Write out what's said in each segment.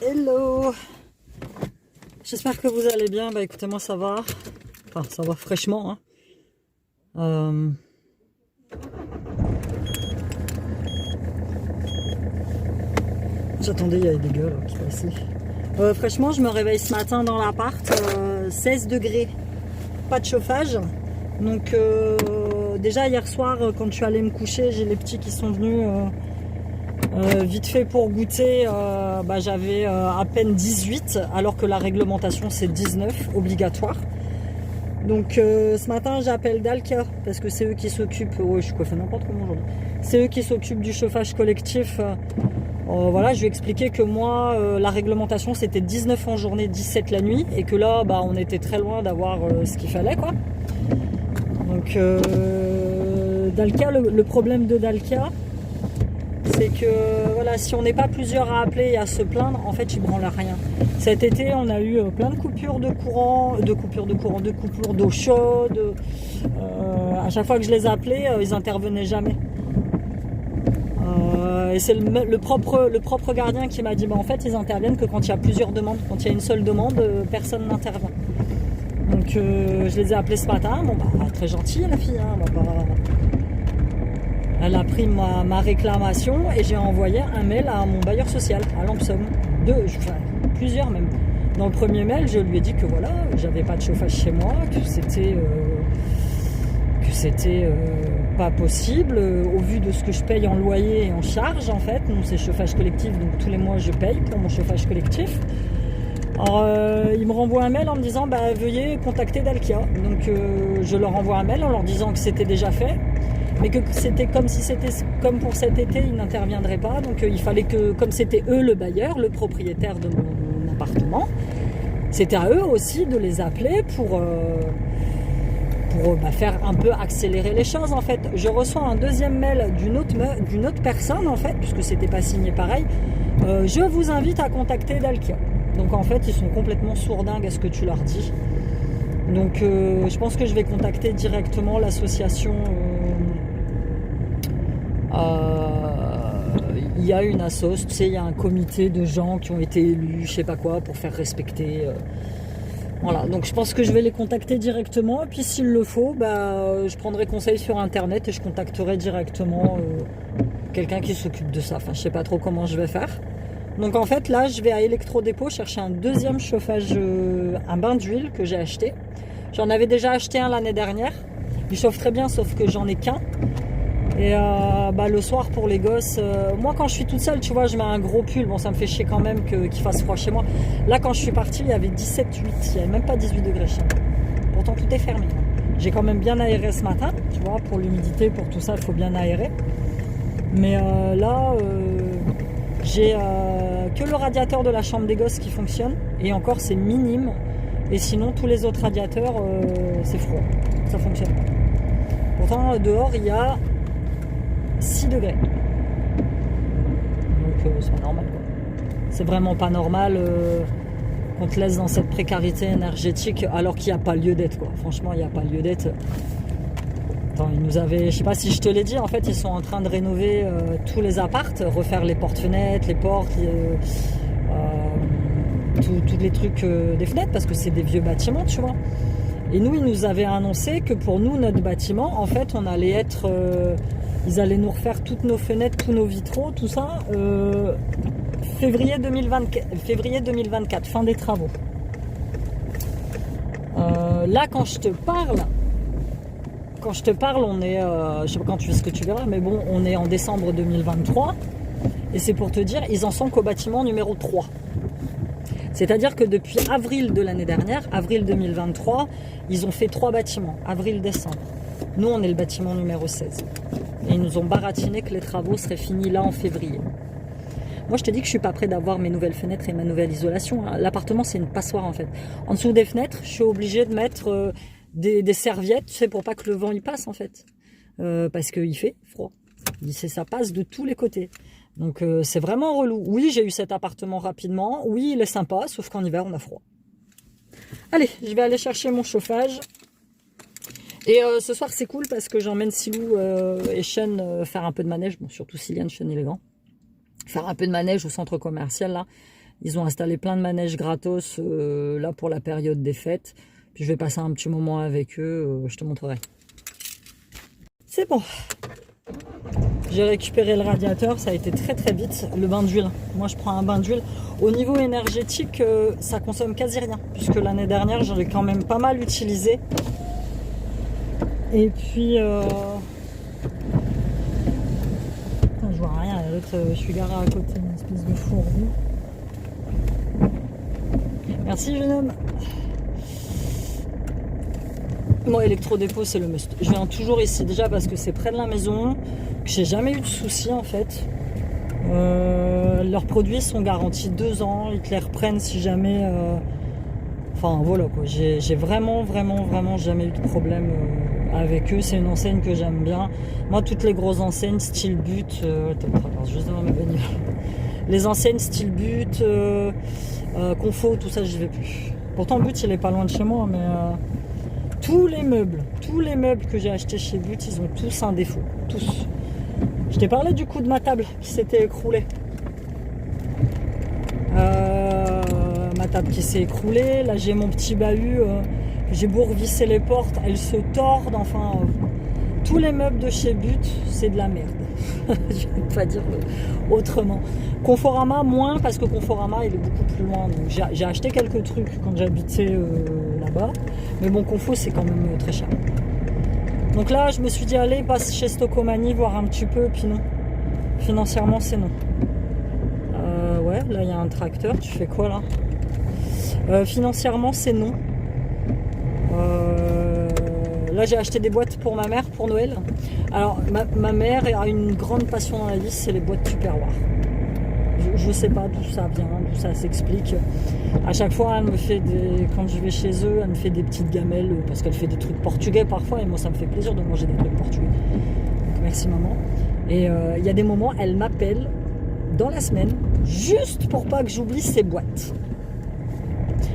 Hello, j'espère que vous allez bien. Bah écoutez, moi ça va, enfin ça va fraîchement, hein. J'attendais, il y avait des gars là, qui passaient. Fraîchement, je me réveille ce matin dans l'appart, 16 degrés, pas de chauffage. Donc déjà hier soir, quand je suis allée me coucher, j'ai les petits qui sont venus vite fait pour goûter. J'avais à peine 18, alors que la réglementation c'est 19, obligatoire. Donc ce matin j'appelle Dalkia parce que c'est eux qui s'occupent, je suis coiffée n'importe comment aujourd'hui, c'est eux qui s'occupent du chauffage collectif. Voilà, je lui ai expliqué que moi la réglementation c'était 19 en journée, 17 la nuit, et que là on était très loin d'avoir ce qu'il fallait quoi. Donc Dalkia, le problème de Dalkia, c'est que voilà, si on n'est pas plusieurs à appeler et à se plaindre, en fait ils branlent rien. Cet été on a eu plein de coupures de courant, de coupures d'eau chaude. À chaque fois que je les appelais, ils intervenaient jamais. Et c'est le propre gardien qui m'a dit en fait ils interviennent que quand il y a plusieurs demandes. Quand il y a une seule demande, personne n'intervient. Donc je les ai appelés ce matin. Très gentille la fille, hein, elle a pris ma réclamation et j'ai envoyé un mail à mon bailleur social, à Lampsum. Plusieurs même. Dans le premier mail, je lui ai dit que voilà, j'avais pas de chauffage chez moi, que c'était pas possible au vu de ce que je paye en loyer et en charge en fait. Nous c'est chauffage collectif, donc tous les mois je paye pour mon chauffage collectif. Alors il me renvoie un mail en me disant veuillez contacter Dalkia. Donc je leur envoie un mail en leur disant que c'était déjà fait, mais que c'était comme si c'était comme pour cet été, ils n'interviendraient pas. Donc il fallait que, comme c'était eux le bailleur, le propriétaire de mon appartement, c'était à eux aussi de les appeler pour faire un peu accélérer les choses en fait. Je reçois un deuxième mail d'une autre personne en fait, puisque c'était pas signé pareil. Je vous invite à contacter Dalkia. Donc en fait ils sont complètement sourdingues à ce que tu leur dis. Donc je pense que je vais contacter directement l'association. Il y a une assoce, tu sais, il y a un comité de gens qui ont été élus, je sais pas quoi, pour faire respecter. Voilà, donc je pense que je vais les contacter directement. Et puis s'il le faut, je prendrai conseil sur internet et je contacterai directement quelqu'un qui s'occupe de ça. Enfin, je sais pas trop comment je vais faire. Donc en fait là je vais à Electrodépôt chercher un deuxième chauffage, un bain d'huile que j'ai acheté. J'en avais déjà acheté un l'année dernière. Il chauffe très bien sauf que j'en ai qu'un. Et le soir pour les gosses, moi quand je suis toute seule, tu vois, je mets un gros pull. Bon, ça me fait chier quand même qu'il fasse froid chez moi. Là quand je suis partie, il y avait 17-8, il n'y avait même pas 18 degrés chez moi. Pourtant tout est fermé. J'ai quand même bien aéré ce matin, tu vois, pour l'humidité, pour tout ça, il faut bien aérer. Mais j'ai que le radiateur de la chambre des gosses qui fonctionne, et encore c'est minime. Et sinon tous les autres radiateurs, c'est froid, ça fonctionne pas. Pourtant dehors il y a 6 degrés. Donc c'est pas normal quoi. C'est vraiment pas normal qu'on te laisse dans cette précarité énergétique alors qu'il n'y a pas lieu d'être quoi. Franchement il n'y a pas lieu d'être. Attends, ils nous avaient, je sais pas si je te l'ai dit, en fait ils sont en train de rénover tous les appartes, refaire les portes-fenêtres, les portes, tous les trucs des fenêtres parce que c'est des vieux bâtiments tu vois. Et nous ils nous avaient annoncé que pour nous notre bâtiment en fait on allait être ils allaient nous refaire toutes nos fenêtres, tous nos vitraux, tout ça février 2024, fin des travaux. Là quand je te parle, on est je sais pas quand ce que tu verras, mais bon on est en décembre 2023 et c'est pour te dire ils en sont qu'au bâtiment numéro 3. C'est-à-dire que depuis avril de l'année dernière, avril 2023, ils ont fait 3 bâtiments, avril-décembre. Nous, on est le bâtiment numéro 16. Et ils nous ont baratiné que les travaux seraient finis là en février. Moi, je te dis que je suis pas près d'avoir mes nouvelles fenêtres et ma nouvelle isolation. L'appartement, c'est une passoire en fait. En dessous des fenêtres, je suis obligée de mettre des serviettes, tu sais, pour pas que le vent y passe en fait. Parce qu'il fait froid. Ça passe de tous les côtés. Donc c'est vraiment relou. Oui, j'ai eu cet appartement rapidement. Oui, il est sympa, sauf qu'en hiver, on a froid. Allez, je vais aller chercher mon chauffage. Et ce soir, c'est cool parce que j'emmène Silou et Sean faire un peu de manège. Bon, surtout Siliane, Sean, il est grand. Faire un peu de manège au centre commercial, là. Ils ont installé plein de manèges gratos là pour la période des fêtes. Puis je vais passer un petit moment avec eux, je te montrerai. C'est bon. J'ai récupéré le radiateur, ça a été très très vite. Le bain d'huile, moi je prends un bain d'huile. Au niveau énergétique, ça consomme quasi rien. Puisque l'année dernière, j'en ai quand même pas mal utilisé. Et puis... Putain, je vois rien, je suis garé à côté d'une espèce de fourgon. Merci jeune homme. Moi, électrodépôt, c'est le must. Je viens toujours ici, déjà parce que c'est près de la maison, que j'ai jamais eu de soucis en fait. Leurs produits sont garantis 2 ans, ils te les reprennent si jamais... Enfin voilà quoi, j'ai vraiment jamais eu de problème avec eux. C'est une enseigne que j'aime bien. Moi, toutes les grosses enseignes style But, juste devant ma bagnole. Les enseignes style But, Confo, tout ça, j'y vais plus. Pourtant, But, il est pas loin de chez moi, mais tous les meubles que j'ai achetés chez But, ils ont tous un défaut, tous. Je t'ai parlé du coup de ma table qui s'était écroulée. Ma table qui s'est écroulée, là j'ai mon petit bahut, j'ai beau revisser les portes, elles se tordent, enfin tous les meubles de chez But, c'est de la merde. Je vais pas dire autrement. Conforama moins parce que Conforama il est beaucoup plus loin, donc j'ai acheté quelques trucs quand j'habitais là-bas, mais bon Confo c'est quand même très cher. Donc là je me suis dit allez passe chez Stocomanie voir un petit peu, puis non. Financièrement c'est non. Ouais, là il y a un tracteur, tu fais quoi là? Financièrement c'est non. Là j'ai acheté des boîtes pour ma mère pour Noël. Alors ma mère a une grande passion dans la vie, c'est les boîtes Tupperware. Je sais pas d'où ça vient, d'où ça s'explique. À chaque fois elle me fait quand je vais chez eux, elle me fait des petites gamelles parce qu'elle fait des trucs portugais parfois et moi ça me fait plaisir de manger des trucs portugais. Donc merci maman. Et il y a des moments elle m'appelle dans la semaine juste pour pas que j'oublie ces boîtes.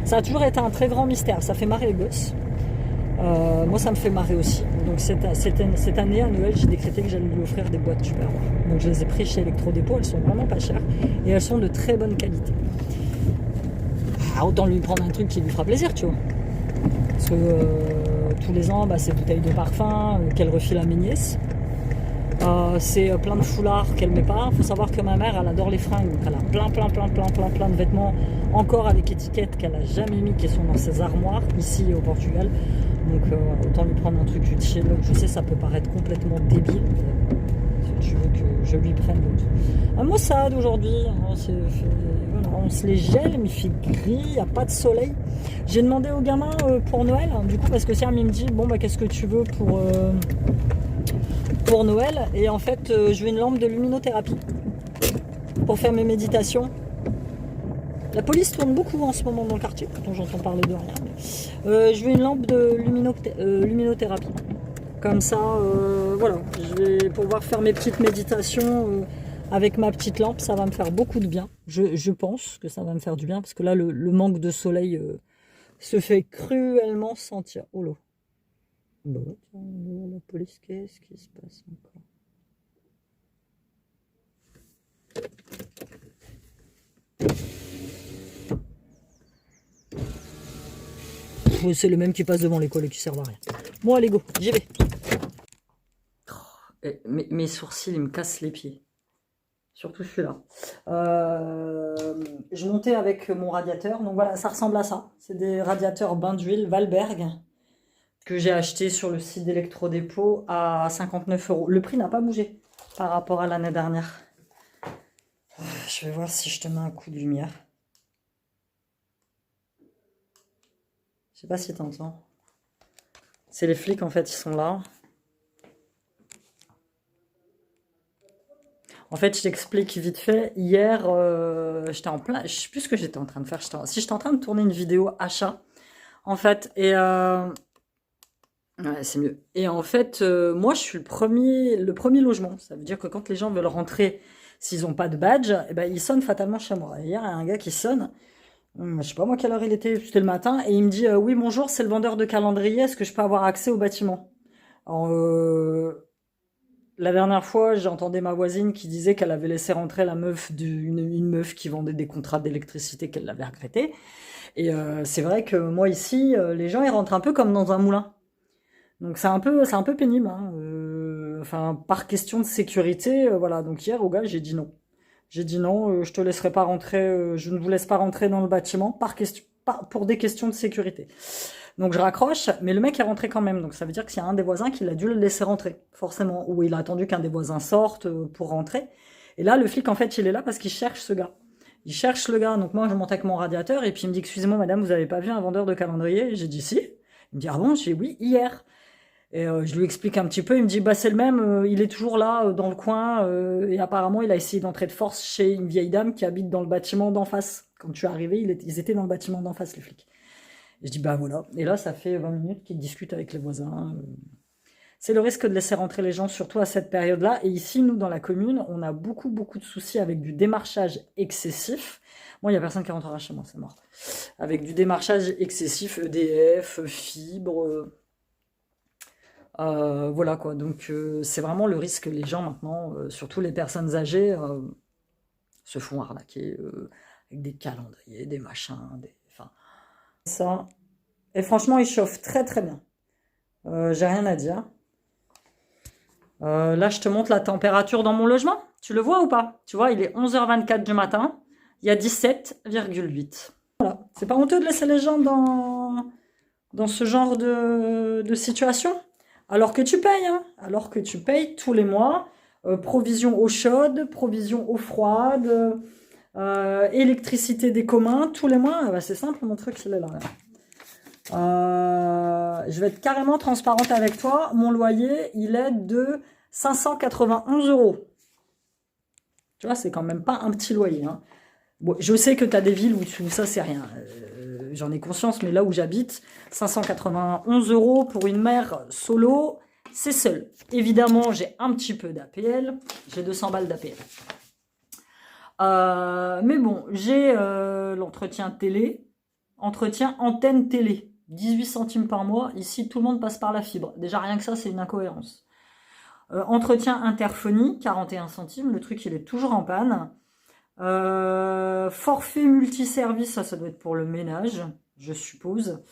Ça a toujours été un très grand mystère, ça fait marrer les gosses. Moi ça me fait marrer aussi. Donc cette année à Noël j'ai décrété que j'allais lui offrir des boîtes Tupperware. Donc je les ai prises chez Electrodépôt, elles sont vraiment pas chères et elles sont de très bonne qualité. Ah, autant lui prendre un truc qui lui fera plaisir, tu vois. Parce que tous les ans, ces bouteilles de parfum qu'elle refile à mes nièces. C'est plein de foulards qu'elle met pas. Il faut savoir que ma mère, elle adore les fringues. Donc elle a plein de vêtements encore avec étiquettes qu'elle a jamais mis, qui sont dans ses armoires ici au Portugal. Donc autant lui prendre un truc utile. Je sais, ça peut paraître complètement débile. Si tu veux que je lui prenne un Mossad aujourd'hui. Voilà, on se les gèle, mais il fait gris, il n'y a pas de soleil. J'ai demandé au gamin pour Noël, du coup, parce que Siam il me dit bon qu'est-ce que tu veux pour Noël, et en fait je veux une lampe de luminothérapie pour faire mes méditations. La police tourne beaucoup en ce moment dans le quartier, pourtant j'entends parler de rien, mais je veux une lampe de luminothérapie comme ça, voilà, je vais pouvoir faire mes petites méditations avec ma petite lampe, ça va me faire beaucoup de bien, je pense que ça va me faire du bien, parce que là le manque de soleil se fait cruellement sentir. Oh là. Bon, la police, qu'est-ce qui se passe encore? C'est le même qui passe devant l'école et qui sert à rien. Bon, allez, go, j'y vais. Mes sourcils, ils me cassent les pieds. Surtout celui-là. Je montais avec mon radiateur. Donc voilà, ça ressemble à ça. C'est des radiateurs bain d'huile Valberg que j'ai acheté sur le site d'Electrodépôt à 59 €. Le prix n'a pas bougé par rapport à l'année dernière. Je vais voir si je te mets un coup de lumière. Je sais pas si tu entends. C'est les flics en fait, ils sont là. En fait, je t'explique vite fait. Hier, j'étais en plein... Je sais plus ce que j'étais en train de faire. Si j'étais en train de tourner une vidéo achat, en fait, et... Ouais, c'est mieux. Et en fait, moi, je suis le premier logement. Ça veut dire que quand les gens veulent rentrer, s'ils n'ont pas de badge, eh ben, ils sonnent fatalement chez moi. Et hier, il y a un gars qui sonne. Je sais pas moi quelle heure il était, c'était le matin. Et il me dit, oui, bonjour, c'est le vendeur de calendrier. Est-ce que je peux avoir accès au bâtiment? Alors, La dernière fois, j'entendais ma voisine qui disait qu'elle avait laissé rentrer la meuf une meuf qui vendait des contrats d'électricité qu'elle l'avait regretté. Et c'est vrai que moi ici, les gens ils rentrent un peu comme dans un moulin. Donc c'est un peu pénible. Hein. Enfin, par question de sécurité, voilà. Donc hier au gars, j'ai dit non. J'ai dit non, je te laisserai pas rentrer, je ne vous laisse pas rentrer dans le bâtiment pour des questions de sécurité. Donc je raccroche, mais le mec est rentré quand même. Donc ça veut dire qu'il y a un des voisins qui l'a dû le laisser rentrer, forcément. Ou il a attendu qu'un des voisins sorte pour rentrer. Et là, le flic, en fait, il est là parce qu'il cherche ce gars. Il cherche le gars. Donc moi, je monte avec mon radiateur et puis il me dit, excusez-moi, madame, vous avez pas vu un vendeur de calendrier? J'ai dit si. Il me dit, ah bon? J'ai dit oui, hier. Et je lui explique un petit peu. Il me dit, bah c'est le même, il est toujours là, dans le coin. Et apparemment, il a essayé d'entrer de force chez une vieille dame qui habite dans le bâtiment d'en face. Quand tu es arrivé, ils étaient dans le bâtiment d'en face, les flics. Et je dis, bah voilà. Et là, ça fait 20 minutes qu'ils discutent avec les voisins. C'est le risque de laisser rentrer les gens, surtout à cette période-là. Et ici, nous, dans la commune, on a beaucoup de soucis avec du démarchage excessif. Moi, il n'y a personne qui rentrera chez moi, c'est mort. Avec du démarchage excessif, EDF, fibre. Voilà quoi. Donc, c'est vraiment le risque que les gens, maintenant, surtout les personnes âgées, se font arnaquer avec des calendriers, des machins, enfin... Ça. Et franchement, il chauffe très bien. J'ai rien à dire. Là, je te montre la température dans mon logement. Tu le vois ou pas? Tu vois, il est 11h24 du matin. Il y a 17,8. Voilà. C'est pas honteux de laisser les gens dans ce genre de situation. Alors que tu payes, hein. Alors que tu payes tous les mois. Provision eau chaude, provision eau froide... électricité des communs tous les mois, bah c'est simple, mon truc il est là. Je vais être carrément transparente avec toi. Mon loyer il est de 591 €. Tu vois, c'est quand même pas un petit loyer. Hein. Bon, je sais que tu as des villes où ça c'est rien. J'en ai conscience, mais là où j'habite, 591 € pour une mère solo, c'est seul. Évidemment, j'ai un petit peu d'APL, j'ai 200 balles d'APL. Mais bon, j'ai l'entretien télé, entretien antenne télé, 18 centimes par mois. Ici, tout le monde passe par la fibre. Déjà, rien que ça, c'est une incohérence. Entretien interphonie, 41 centimes. Le truc, il est toujours en panne. Forfait multiservice, ça doit être pour le ménage, je suppose.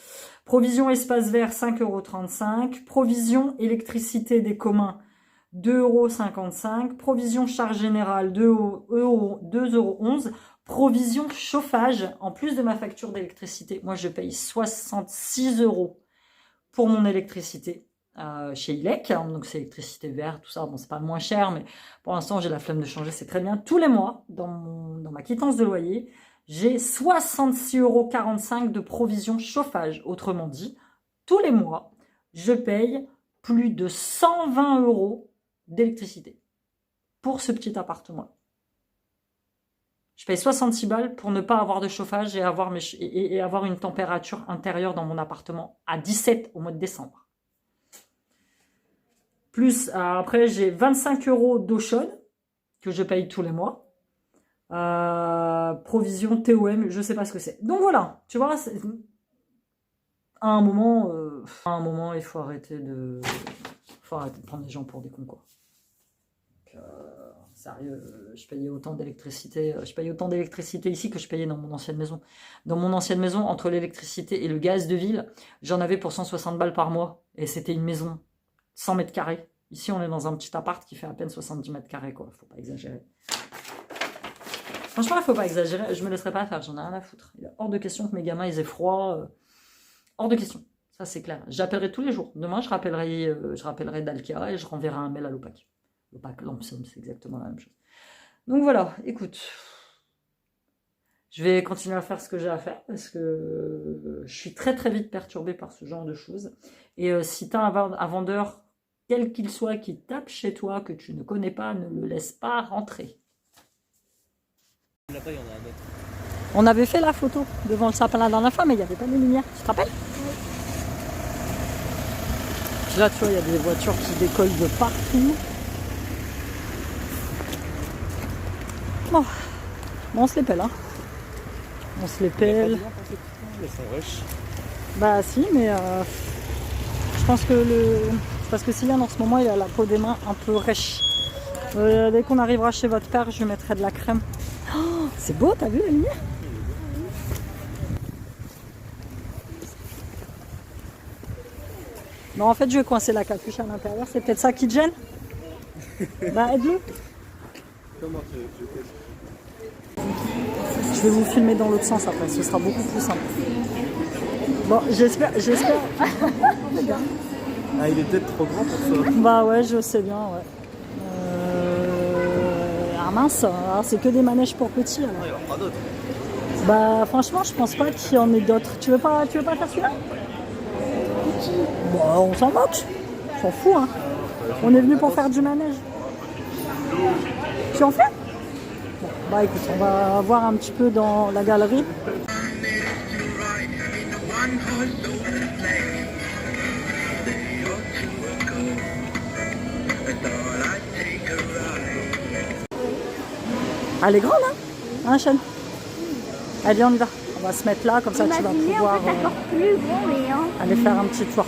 Provision espace vert, 5,35 €. Provision électricité des communs, 2,55 €, provision charge générale 2,11 €, provision chauffage, en plus de ma facture d'électricité, moi je paye 66 € pour mon électricité chez ILEC, donc c'est électricité verte, tout ça, bon c'est pas le moins cher, mais pour l'instant j'ai la flemme de changer, c'est très bien. Tous les mois, dans ma quittance de loyer, j'ai 66,45 € de provision chauffage, autrement dit, tous les mois, je paye plus de 120 € d'électricité pour ce petit appartement. Je paye 66 balles pour ne pas avoir de chauffage et avoir une température intérieure dans mon appartement à 17 au mois de décembre. Plus, après, j'ai 25 € d'eau chaude que je paye tous les mois. Provision TOM, je ne sais pas ce que c'est. Donc voilà, tu vois, à un moment, il faut arrêter de prendre les gens pour des cons, quoi. Sérieux, je payais autant d'électricité ici que je payais dans mon ancienne maison. Dans mon ancienne maison, entre l'électricité et le gaz de ville, j'en avais pour 160 balles par mois. Et c'était une maison 100 mètres carrés. Ici, on est dans un petit appart qui fait à peine 70 mètres carrés, quoi. Faut pas exagérer. Franchement, il faut pas exagérer. Je me laisserai pas faire, j'en ai rien à foutre. Il est hors de question que mes gamins ils aient froid. Hors de question. Ça, c'est clair. J'appellerai tous les jours. Demain, je rappellerai Dalkia et je renverrai un mail à l'OPAC. L'OPAC, Lampson, c'est exactement la même chose. Donc voilà, écoute. Je vais continuer à faire ce que j'ai à faire parce que je suis très vite perturbée par ce genre de choses. Et si tu as un vendeur, quel qu'il soit, qui tape chez toi, que tu ne connais pas, ne le laisse pas rentrer. Là-bas, il y en a un autre. On avait fait la photo devant le sapin la dernière fois, mais il n'y avait pas de lumière. Tu te rappelles? Là, tu vois, il y a des voitures qui décollent de partout. Bon, on se les pèle, hein. On se les pèle. Bah si, mais je pense que parce que Sylviane en ce moment il a la peau des mains un peu rêche. Dès qu'on arrivera chez votre père, je lui mettrai de la crème. Oh, c'est beau, t'as vu la lumière? Non, en fait, je vais coincer la capuche à l'intérieur. C'est peut-être ça qui te gêne? Bah, aide-le. Je vais vous filmer dans l'autre sens après, ce sera beaucoup plus simple. Bon, j'espère. Ah, il est peut-être trop grand pour ça. Bah ouais, je sais bien, ouais. Ah mince, alors c'est que des manèges pour petits. Alors. Non, il n'y en aura pas d'autres. Bah franchement, je pense pas qu'il y en ait d'autres. Tu veux pas faire celui-là? Bon, on s'en moque. On s'en fout, hein. On est venu pour faire du manège. Tu en fais? Bon, bah écoute, on va voir un petit peu dans la galerie. Elle est grande, hein, Sean? Allez, on y va. On va se mettre là, comme ça tu vas pouvoir plus grand, mais aller faire un petit tour.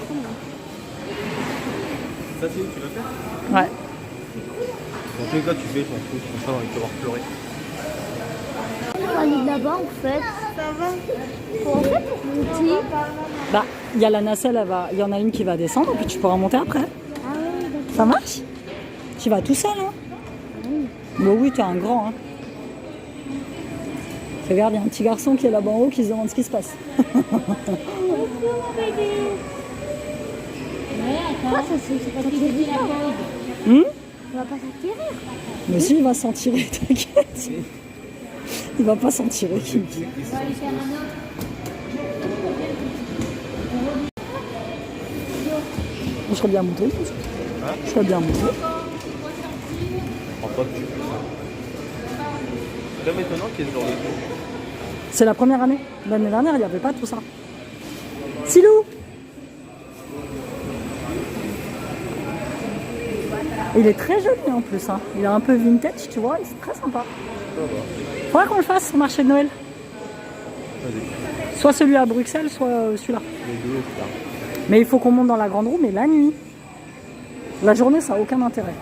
Ça, c'est où tu veux faire? Ouais. Dans tous les cas, tu fais, je m'en fous. Comme ça, on va pouvoir pleurer. on va aller là-bas en fait. Ça va. En fait, pour monter. Bah, il y a la nacelle, il y en a une qui va descendre, puis tu pourras monter après. Ah oui, d'accord. Ça marche? Tu vas tout seul, hein? Oui. Bah oui, t'es un grand, hein. Regarde, il y a un petit garçon qui est là-bas en haut qui se demande ce qui se passe. Ah, ça, c'est pas terrible. Hmm? On va pas s'atterrir. Mais si, il va s'en tirer, t'inquiète. Il va pas s'en tirer, Kim. Je serais bien monté. Je serais bien monté. Je crois pas que tu fais ça. C'est quand même étonnant qu'il y ait ce genre de truc. C'est la première année. L'année dernière, il n'y avait pas tout ça. Silou! Il est très joli en plus. Hein. Il est un peu vintage, tu vois. C'est très sympa. Faudra qu'on le fasse au marché de Noël. Vas-y. Soit celui à Bruxelles, soit celui-là. Les deux, putain. Mais il faut qu'on monte dans la grande roue, mais la nuit. La journée, ça n'a aucun intérêt.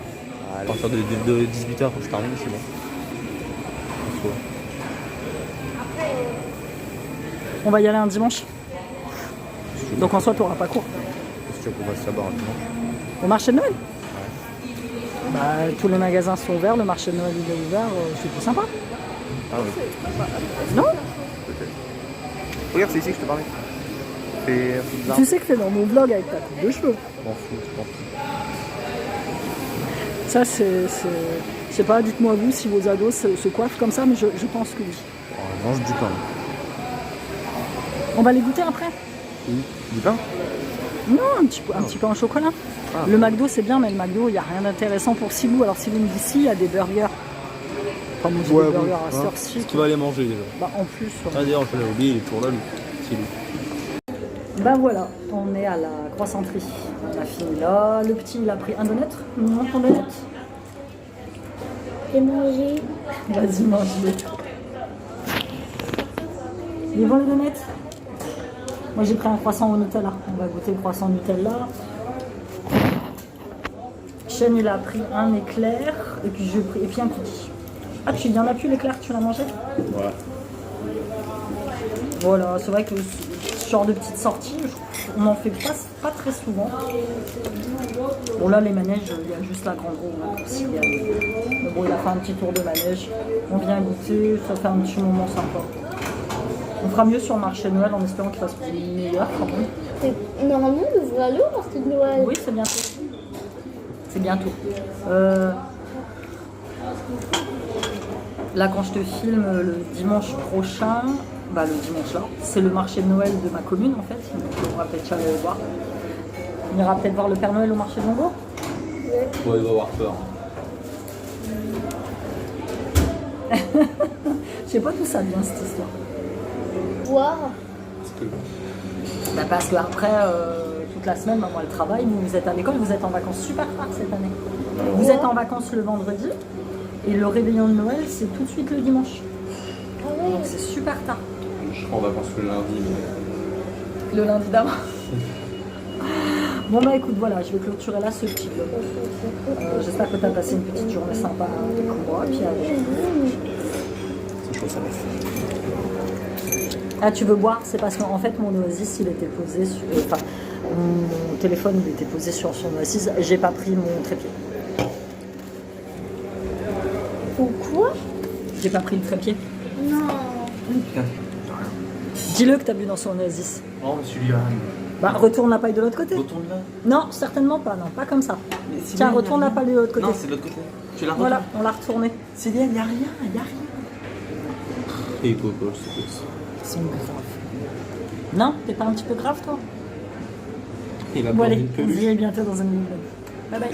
À partir de 18h, faut que je termine, c'est bon. On va y aller un dimanche. Donc en soi, tu n'auras pas cours. Qu'est-ce que tu veux qu'on fasse là-bas un dimanche? Au marché de Noël? Bah, tous les magasins sont ouverts, le marché de Noël il est ouvert, c'est tout sympa. Ah oui. Non? Peut-être. Regarde, c'est ici que je te parlais. C'est bizarre. Tu sais que t'es dans mon vlog avec ta coupe de cheveux. Je m'en fous, je m'en fous. Ça, c'est... Je sais pas, dites-moi vous si vos ados se coiffent comme ça, mais je pense que oui. On mange du pain. On va les goûter après? Oui. Du pain? Non, un petit peu en chocolat. Ah. Le McDo, c'est bien, mais le McDo, il n'y a rien d'intéressant pour Silou. Alors Silou me dit si, il y a des burgers. Enfin, moi, j'ai des burgers à cette heure-ci. Tu vas aller manger déjà. Bah, en plus... Ah d'ailleurs, je l'ai oublié, il est toujours là, lui. C'est lui. Ben voilà, on est à la croissanterie. On a fini là. Le petit, il a pris un donut. Non, ton donut. J'ai mangé. Vas-y, mange-les. Il est bon les donuts? Moi j'ai pris un croissant au Nutella. On va goûter le croissant Nutella. Chen il a pris un éclair et puis et puis un cookie. Ah tu n'en as plus l'éclair, tu l'as mangé? Ouais. Voilà, c'est vrai que ce genre de petite sortie, on n'en fait pas très souvent. Bon là les manèges, il y a juste la grande roue hein, pour s'y aller. Mais bon il a fait un petit tour de manège. On vient goûter, ça fait un petit moment sympa. On fera mieux sur le marché de Noël en espérant qu'il fasse meilleur quand même. Normalement, on devrait aller au marché de Noël. Oui, c'est bientôt. C'est bientôt. Là, quand je te filme le dimanche prochain, bah le dimanche là, c'est le marché de Noël de ma commune en fait. Donc, on va peut-être aller le voir. On ira peut-être voir le Père Noël au marché de Longo. Ouais, il va avoir peur. Je sais pas d'où ça vient cette histoire. Voir. Bah parce qu'après, toute la semaine, moi elle travaille, vous êtes à l'école, vous êtes en vacances super tard cette année. Vous êtes en vacances le vendredi et le réveillon de Noël c'est tout de suite le dimanche. Ah ouais. Donc c'est super tard. Je serai en vacances le lundi, mais... Le lundi d'avant. Bon bah écoute, voilà, je vais clôturer là ce petit vlog. J'espère que tu as passé une petite journée sympa avec moi. Puis allez. C'est chaud, ça laisse. Ah, tu veux boire? C'est parce qu'en fait mon Oasis il était posé sur... Enfin, mon téléphone il était posé sur son Oasis. J'ai pas pris mon trépied. Pourquoi? J'ai pas pris le trépied. Non. Putain, Dis-le que t'as bu dans son Oasis. oh, monsieur Lian. Bah retourne la paille de l'autre côté. Retourne là. Non, certainement pas, non, pas comme ça. Mais Céline, Tiens, y a retourne la rien. paille de l'autre côté. Non, c'est de l'autre côté. Tu l'as Voilà, on l'a retourné. Céline, il n'y a rien, il n'y a rien. Et Coco, c'est tout. Ils sont graves. Non, t'es pas un petit peu grave toi? Il va Bon prendre allez, une on se peluche. dit à bientôt dans un nouveau vlog. Bye bye.